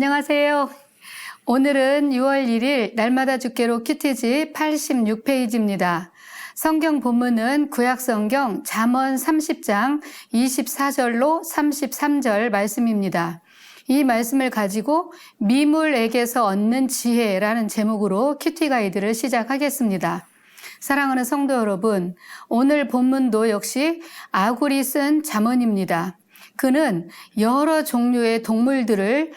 안녕하세요. 오늘은 6월 1일 날마다 주께로 큐티지 86페이지입니다. 성경 본문은 구약성경 잠언 30장 24절로 33절 말씀입니다. 이 말씀을 가지고 미물에게서 얻는 지혜라는 제목으로 큐티 가이드를 시작하겠습니다. 사랑하는 성도 여러분, 오늘 본문도 역시 아굴이 쓴 잠언입니다. 그는 여러 종류의 동물들을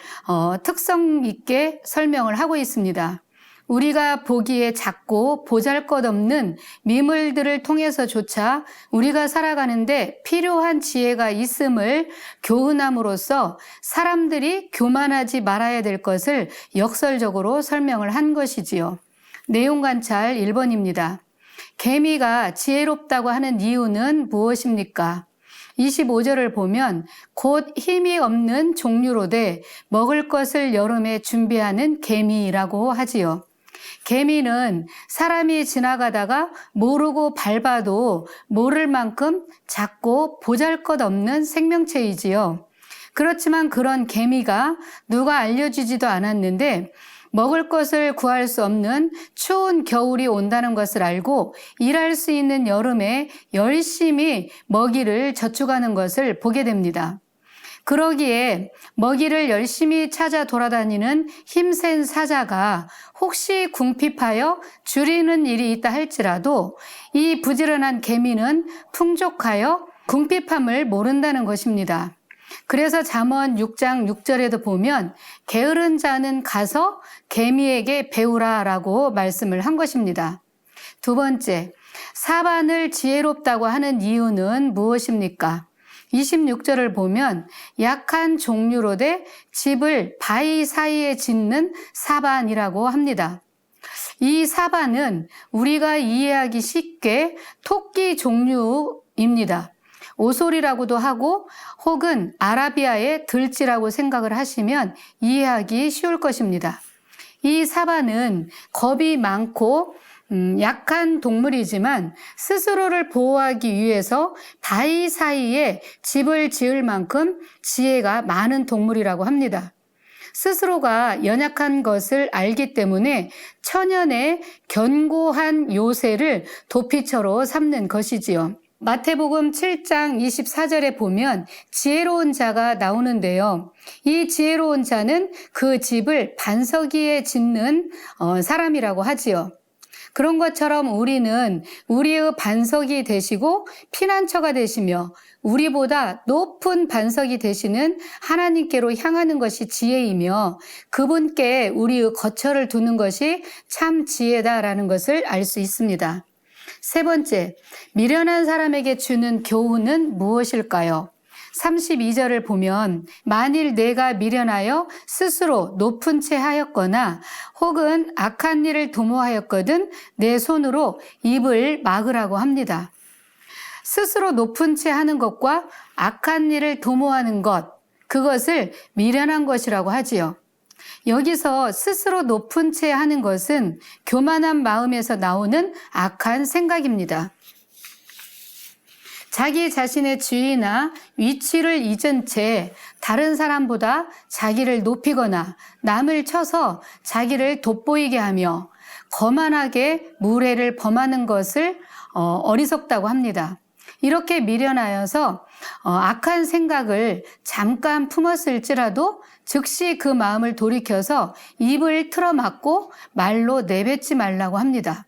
특성 있게 설명을 하고 있습니다. 우리가 보기에 작고 보잘것없는 미물들을 통해서조차 우리가 살아가는데 필요한 지혜가 있음을 교훈함으로써 사람들이 교만하지 말아야 될 것을 역설적으로 설명을 한 것이지요. 내용 관찰 1번입니다. 개미가 지혜롭다고 하는 이유는 무엇입니까? 25절을 보면 곧 힘이 없는 종류로되 먹을 것을 여름에 준비하는 개미라고 하지요. 개미는 사람이 지나가다가 모르고 밟아도 모를 만큼 작고 보잘것없는 생명체이지요. 그렇지만 그런 개미가 누가 알려주지도 않았는데 먹을 것을 구할 수 없는 추운 겨울이 온다는 것을 알고 일할 수 있는 여름에 열심히 먹이를 저축하는 것을 보게 됩니다. 그러기에 먹이를 열심히 찾아 돌아다니는 힘센 사자가 혹시 궁핍하여 줄이는 일이 있다 할지라도 이 부지런한 개미는 풍족하여 궁핍함을 모른다는 것입니다. 그래서 잠언 6장 6절에도 보면 게으른 자는 가서 개미에게 배우라라고 말씀을 한 것입니다. 두 번째, 사반을 지혜롭다고 하는 이유는 무엇입니까? 26절을 보면 약한 종류로되 집을 바위 사이에 짓는 사반이라고 합니다. 이 사반은 우리가 이해하기 쉽게 토끼 종류입니다. 오솔이라고도 하고 혹은 아라비아의 들쥐라고 생각을 하시면 이해하기 쉬울 것입니다. 이 사반은 겁이 많고 약한 동물이지만 스스로를 보호하기 위해서 바위 사이에 집을 지을 만큼 지혜가 많은 동물이라고 합니다. 스스로가 연약한 것을 알기 때문에 천연의 견고한 요새를 도피처로 삼는 것이지요. 마태복음 7장 24절에 보면 지혜로운 자가 나오는데요. 이 지혜로운 자는 그 집을 반석 위에 짓는 사람이라고 하지요. 그런 것처럼 우리는 우리의 반석이 되시고 피난처가 되시며 우리보다 높은 반석이 되시는 하나님께로 향하는 것이 지혜이며 그분께 우리의 거처를 두는 것이 참 지혜다라는 것을 알 수 있습니다. 세 번째, 미련한 사람에게 주는 교훈은 무엇일까요? 32절을 보면 만일 내가 미련하여 스스로 높은 채 하였거나 혹은 악한 일을 도모하였거든 내 손으로 입을 막으라고 합니다. 스스로 높은 채 하는 것과 악한 일을 도모하는 것, 그것을 미련한 것이라고 하지요. 여기서 스스로 높은 채 하는 것은 교만한 마음에서 나오는 악한 생각입니다. 자기 자신의 지위나 위치를 잊은 채 다른 사람보다 자기를 높이거나 남을 쳐서 자기를 돋보이게 하며 거만하게 무례를 범하는 것을 어리석다고 합니다. 이렇게 미련하여서 악한 생각을 잠깐 품었을지라도 즉시 그 마음을 돌이켜서 입을 틀어막고 말로 내뱉지 말라고 합니다.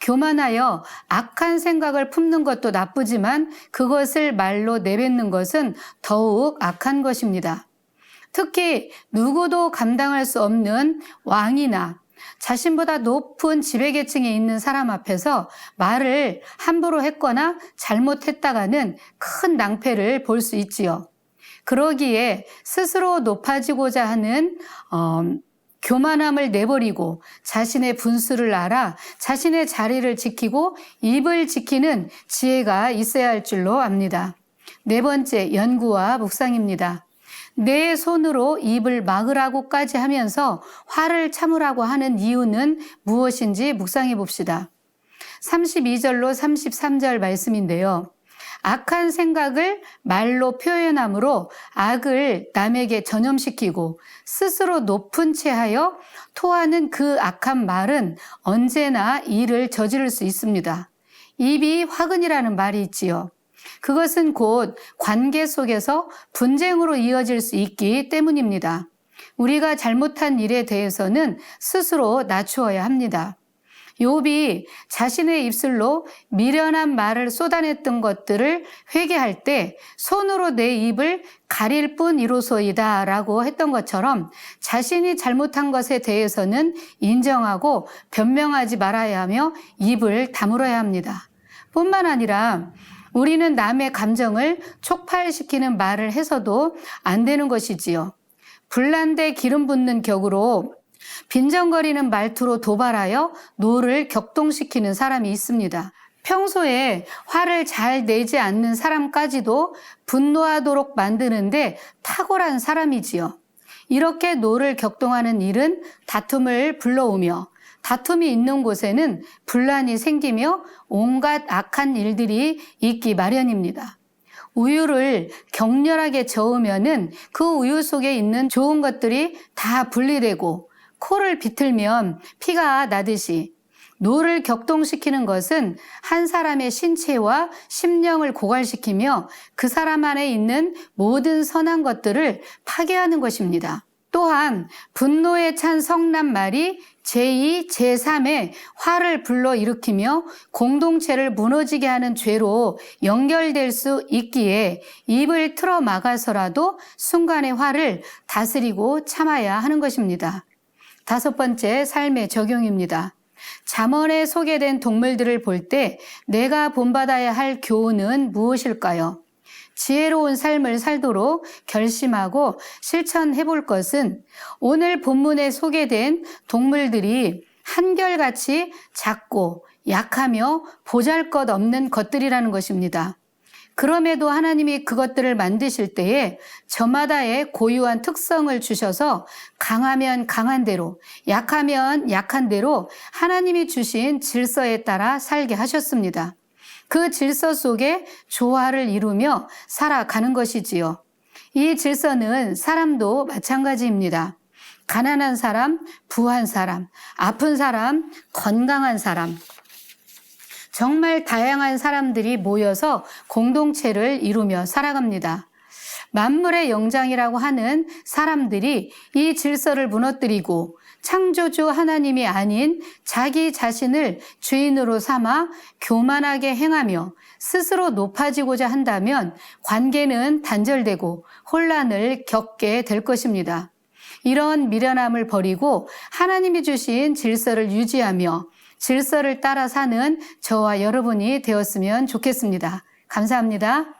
교만하여 악한 생각을 품는 것도 나쁘지만 그것을 말로 내뱉는 것은 더욱 악한 것입니다. 특히 누구도 감당할 수 없는 왕이나 자신보다 높은 지배계층에 있는 사람 앞에서 말을 함부로 했거나 잘못했다가는 큰 낭패를 볼 수 있지요. 그러기에 스스로 높아지고자 하는 교만함을 내버리고 자신의 분수를 알아 자신의 자리를 지키고 입을 지키는 지혜가 있어야 할 줄로 압니다. 네 번째, 연구와 묵상입니다. 내 손으로 입을 막으라고까지 하면서 화를 참으라고 하는 이유는 무엇인지 묵상해 봅시다. 32절로 33절 말씀인데요. 악한 생각을 말로 표현함으로 악을 남에게 전염시키고 스스로 높은 채 하여 토하는 그 악한 말은 언제나 일을 저지를 수 있습니다. 입이 화근이라는 말이 있지요. 그것은 곧 관계 속에서 분쟁으로 이어질 수 있기 때문입니다. 우리가 잘못한 일에 대해서는 스스로 낮추어야 합니다. 욥이 자신의 입술로 미련한 말을 쏟아냈던 것들을 회개할 때 손으로 내 입을 가릴 뿐이로소이다 라고 했던 것처럼 자신이 잘못한 것에 대해서는 인정하고 변명하지 말아야 하며 입을 다물어야 합니다. 뿐만 아니라 우리는 남의 감정을 촉발시키는 말을 해서도 안 되는 것이지요. 불난데 기름 붓는 격으로 빈정거리는 말투로 도발하여 노를 격동시키는 사람이 있습니다. 평소에 화를 잘 내지 않는 사람까지도 분노하도록 만드는데 탁월한 사람이지요. 이렇게 노를 격동하는 일은 다툼을 불러오며 다툼이 있는 곳에는 분란이 생기며 온갖 악한 일들이 있기 마련입니다. 우유를 격렬하게 저으면은 그 우유 속에 있는 좋은 것들이 다 분리되고 코를 비틀면 피가 나듯이 노를 격동시키는 것은 한 사람의 신체와 심령을 고갈시키며 그 사람 안에 있는 모든 선한 것들을 파괴하는 것입니다. 또한 분노에 찬 성난 말이 제2, 제3의 화를 불러일으키며 공동체를 무너지게 하는 죄로 연결될 수 있기에 입을 틀어 막아서라도 순간의 화를 다스리고 참아야 하는 것입니다. 5번째, 삶의 적용입니다. 잠언에 소개된 동물들을 볼 때 내가 본받아야 할 교훈은 무엇일까요? 지혜로운 삶을 살도록 결심하고 실천해 볼 것은 오늘 본문에 소개된 동물들이 한결같이 작고 약하며 보잘것없는 것들이라는 것입니다. 그럼에도 하나님이 그것들을 만드실 때에 저마다의 고유한 특성을 주셔서 강하면 강한 대로, 약하면 약한 대로 하나님이 주신 질서에 따라 살게 하셨습니다. 그 질서 속에 조화를 이루며 살아가는 것이지요. 이 질서는 사람도 마찬가지입니다. 가난한 사람, 부한 사람, 아픈 사람, 건강한 사람, 정말 다양한 사람들이 모여서 공동체를 이루며 살아갑니다. 만물의 영장이라고 하는 사람들이 이 질서를 무너뜨리고 창조주 하나님이 아닌 자기 자신을 주인으로 삼아 교만하게 행하며 스스로 높아지고자 한다면 관계는 단절되고 혼란을 겪게 될 것입니다. 이런 미련함을 버리고 하나님이 주신 질서를 유지하며 질서를 따라 사는 저와 여러분이 되었으면 좋겠습니다. 감사합니다.